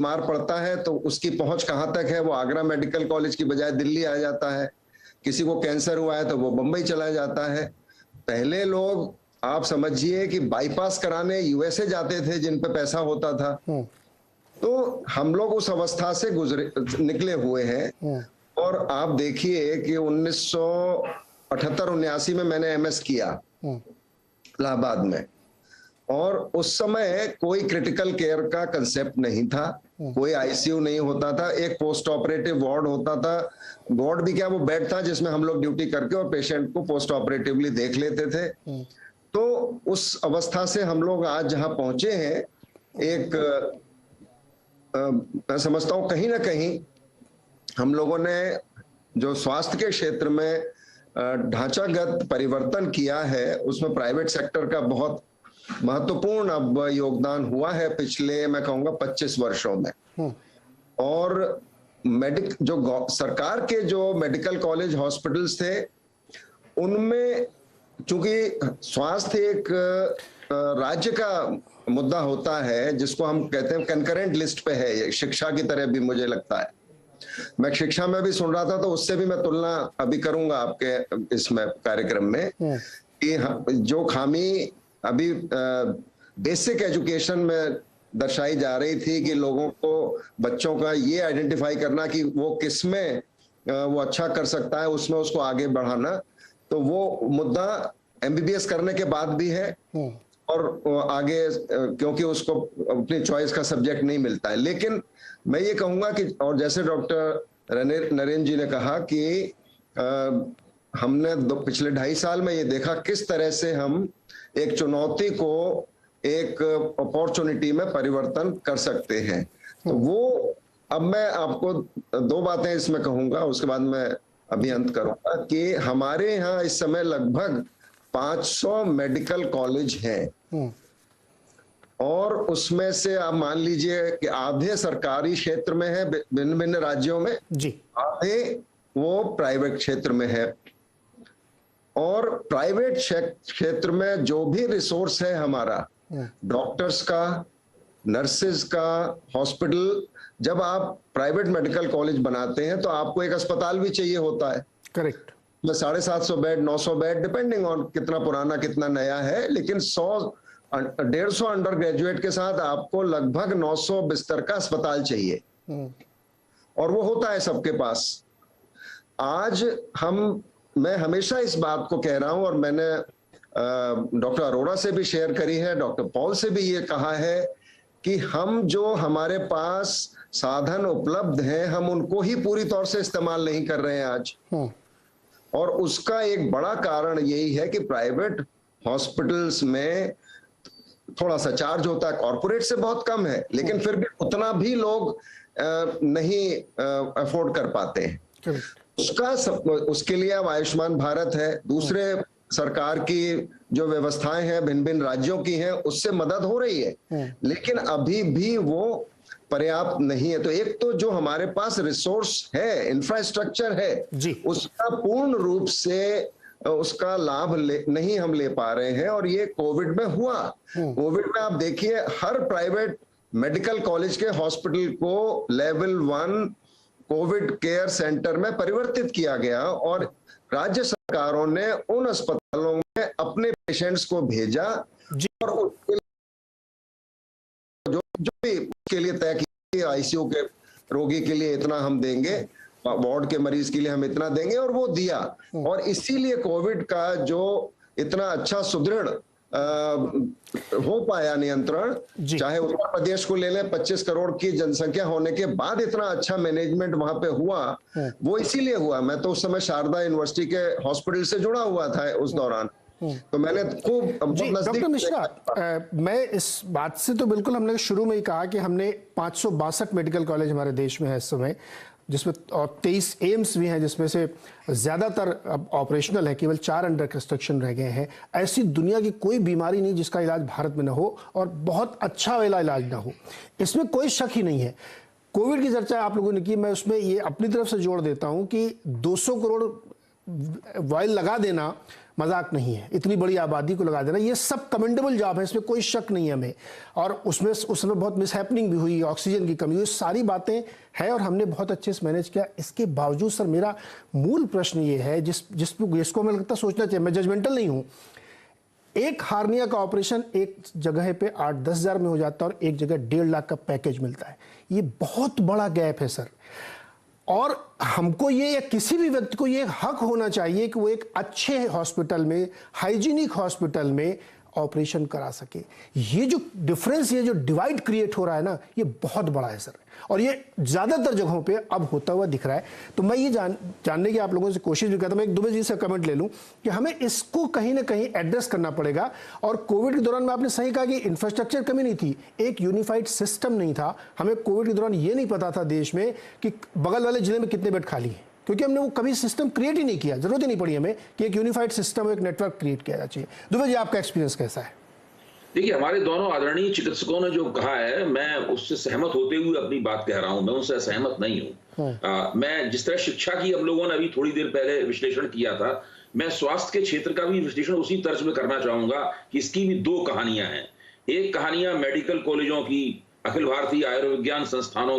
बीमार पड़ता है तो उसकी पहुंच कहाँ तक है, वो आगरा मेडिकल कॉलेज की बजाय दिल्ली आ जाता है। किसी को कैंसर हुआ है तो वो बंबई चला जाता है। पहले लोग आप समझिए कि बाईपास कराने यूएसए जाते थे जिन पे पैसा होता था। तो हम लोग उस अवस्था से गुजरे निकले हुए हैं। और आप देखिए कि 1978-79 में मैंने एमएस किया इलाहाबाद में, और उस समय कोई क्रिटिकल केयर का कंसेप्ट नहीं था, कोई आईसीयू नहीं होता था, एक पोस्ट ऑपरेटिव वार्ड होता था। वार्ड भी क्या, वो बेड था जिसमें हम लोग ड्यूटी करके और पेशेंट को पोस्ट ऑपरेटिवली देख लेते थे। तो उस अवस्था से हम लोग आज जहां पहुंचे हैं, एक मैं समझता हूं कहीं ना कहीं हम लोगों ने जो स्वास्थ्य के क्षेत्र में ढांचागत परिवर्तन किया है, उसमें प्राइवेट सेक्टर का बहुत महत्वपूर्ण अब योगदान हुआ है पिछले मैं कहूंगा 25 वर्षों में। और जो सरकार के जो मेडिकल कॉलेज हॉस्पिटल्स थे, उनमें चूंकि स्वास्थ्य एक राज्य का मुद्दा होता है जिसको हम कहते हैं कंकरेंट लिस्ट पे है, ये शिक्षा की तरह भी मुझे लगता है। मैं शिक्षा में भी सुन रहा था तो उससे भी मैं तुलना अभी करूंगा आपके इसमें कार्यक्रम में कि जो खामी अभी बेसिक एजुकेशन में दर्शाई जा रही थी कि लोगों को, बच्चों का ये आइडेंटिफाई करना कि वो किसमें वो अच्छा कर सकता है, उसमें उसको आगे बढ़ाना, तो वो मुद्दा एमबीबीएस करने के बाद भी है और आगे क्योंकि उसको अपनी चॉइस का सब्जेक्ट नहीं मिलता है। लेकिन मैं ये कहूंगा कि, और जैसे डॉक्टर नरेंद्र जी ने कहा कि हमने पिछले 2.5 साल में ये देखा किस तरह से हम एक चुनौती को एक अपॉर्चुनिटी में परिवर्तन कर सकते हैं। तो वो, अब मैं आपको 2 बातें इसमें कहूंगा, उसके बाद मैं अभी अंत करूंगा कि हमारे यहाँ इस समय लगभग 500 मेडिकल कॉलेज हैं और उसमें से आप मान लीजिए कि आधे सरकारी क्षेत्र में है भिन्न भिन्न राज्यों में जी, आधे वो प्राइवेट क्षेत्र में है। और प्राइवेट क्षेत्र में जो भी रिसोर्स है हमारा, डॉक्टर्स का, नर्सेज का, हॉस्पिटल, जब आप प्राइवेट मेडिकल कॉलेज बनाते हैं तो आपको एक अस्पताल भी चाहिए होता है। Correct. 750 bed, 900 bed, depending on कितना पुराना कितना नया है, लेकिन 100-150 अंडर ग्रेजुएट के साथ आपको लगभग 900 बिस्तर का अस्पताल चाहिए और वो होता है सबके पास। आज मैं हमेशा इस बात को कह रहा हूं और मैंने डॉक्टर अरोड़ा से भी शेयर करी है, डॉक्टर पॉल से भी ये कहा है कि हम जो हमारे पास साधन उपलब्ध हैं, हम उनको ही पूरी तौर से इस्तेमाल नहीं कर रहे हैं आज। और उसका एक बड़ा कारण यही है कि प्राइवेट हॉस्पिटल्स में थोड़ा सा चार्ज होता है, कॉर्पोरेट से बहुत कम है, लेकिन फिर भी उतना भी लोग नहीं अफोर्ड कर पाते हैं। उसके लिए अब आयुष्मान भारत है, दूसरे सरकार की जो व्यवस्थाएं हैं भिन्न भिन्न राज्यों की हैं, उससे मदद हो रही है, लेकिन अभी भी वो पर्याप्त नहीं है। तो एक तो जो हमारे पास रिसोर्स है, इंफ्रास्ट्रक्चर है, उसका पूर्ण रूप से उसका लाभ नहीं हम ले पा रहे हैं। और ये कोविड में हुआ। कोविड में आप देखिए हर प्राइवेट मेडिकल कॉलेज के हॉस्पिटल को लेवल 1 कोविड केयर सेंटर में परिवर्तित किया गया और राज्य सरकारों ने उन अस्पतालों में अपने पेशेंट्स को भेजा और जो भी उसके लिए तय किया, आईसीयू के रोगी के लिए इतना हम देंगे, वार्ड के मरीज के लिए हम इतना देंगे, और वो दिया। और इसीलिए कोविड का जो इतना अच्छा सुदृढ़ हो पाया नियंत्रण, चाहे उत्तर प्रदेश को ले लें, 25 करोड़ की जनसंख्या होने के बाद इतना अच्छा मैनेजमेंट वहां पे हुआ, वो इसीलिए हुआ। मैं तो उस समय शारदा यूनिवर्सिटी के हॉस्पिटल से जुड़ा हुआ था उस दौरान, तो मैंने खूब डॉक्टर मिश्रा, मैं इस बात से तो बिल्कुल, हमने शुरू में ही कहा कि हमने 562 मेडिकल कॉलेज हमारे देश में है इस समय, जिसमें और 23 एम्स भी हैं, जिसमें से ज़्यादातर अब ऑपरेशनल है, केवल 4 अंडर कंस्ट्रक्शन रह गए हैं। ऐसी दुनिया की कोई बीमारी नहीं जिसका इलाज भारत में ना हो और बहुत अच्छा वाला इलाज ना हो, इसमें कोई शक ही नहीं है। कोविड की चर्चा आप लोगों ने की, मैं उसमें ये अपनी तरफ से जोड़ देता हूँ कि 200 करोड़ वायल लगा देना मजाक नहीं है। इतनी बड़ी आबादी को लगा देना, ये सब कमेंडेबल जॉब है, इसमें कोई शक नहीं है हमें। और उसमें उस समय बहुत मिसहैपनिंग भी हुई, ऑक्सीजन की कमी हुई, सारी बातें हैं और हमने बहुत अच्छे से मैनेज किया। इसके बावजूद सर मेरा मूल प्रश्न ये है जिसको हमें लगता है सोचना चाहिए, मैं जजमेंटल नहीं हूँ। एक हार्निया का ऑपरेशन एक जगह पे 8-10 हज़ार में हो जाता है और एक जगह 1.5 लाख का पैकेज मिलता है। ये बहुत बड़ा गैप है सर। और हमको ये, या किसी भी व्यक्ति को ये हक होना चाहिए कि वो एक अच्छे हॉस्पिटल में, हाइजीनिक हॉस्पिटल में ऑपरेशन करा सके। ये जो डिफरेंस, ये जो डिवाइड क्रिएट हो रहा है ना, ये बहुत बड़ा है सर, और ये ज्यादातर जगहों पे अब होता हुआ दिख रहा है। तो मैं ये जानने की आप लोगों से कोशिश भी करता हूं, मैं एक दुबे जी से कमेंट ले लूं कि हमें इसको कहीं ना कहीं एड्रेस करना पड़ेगा। और कोविड के दौरान में आपने सही कहा कि इंफ्रास्ट्रक्चर कमी नहीं थी, एक यूनिफाइड सिस्टम नहीं था। हमें कोविड के दौरान ये नहीं पता था देश में कि बगल वाले जिले में कितने बेड खाली हैं, क्योंकि हमने वो कभी सिस्टम क्रिएट ही नहीं किया। जरूरत ही नहीं पड़ी हमें कि एक यूनिफाइड सिस्टम, एक नेटवर्क क्रिएट किया चाहिए। दुबे जी, आपका एक्सपीरियंस कैसा है? देखिए, हमारे दोनों आदरणीय चिकित्सकों ने जो कहा है, मैं उससे सहमत होते हुए अपनी बात कह रहा हूं, मैं उनसे सहमत नहीं हूं। मैं जिस तरह शिक्षा की हम लोगों ने अभी थोड़ी देर पहले विश्लेषण किया था, मैं स्वास्थ्य के क्षेत्र का भी विश्लेषण उसी तर्ज में करना चाहूंगा कि इसकी भी दो कहानियां हैं। एक कहानियां मेडिकल कॉलेजों की, अखिल भारतीय आयुर्विज्ञान संस्थानों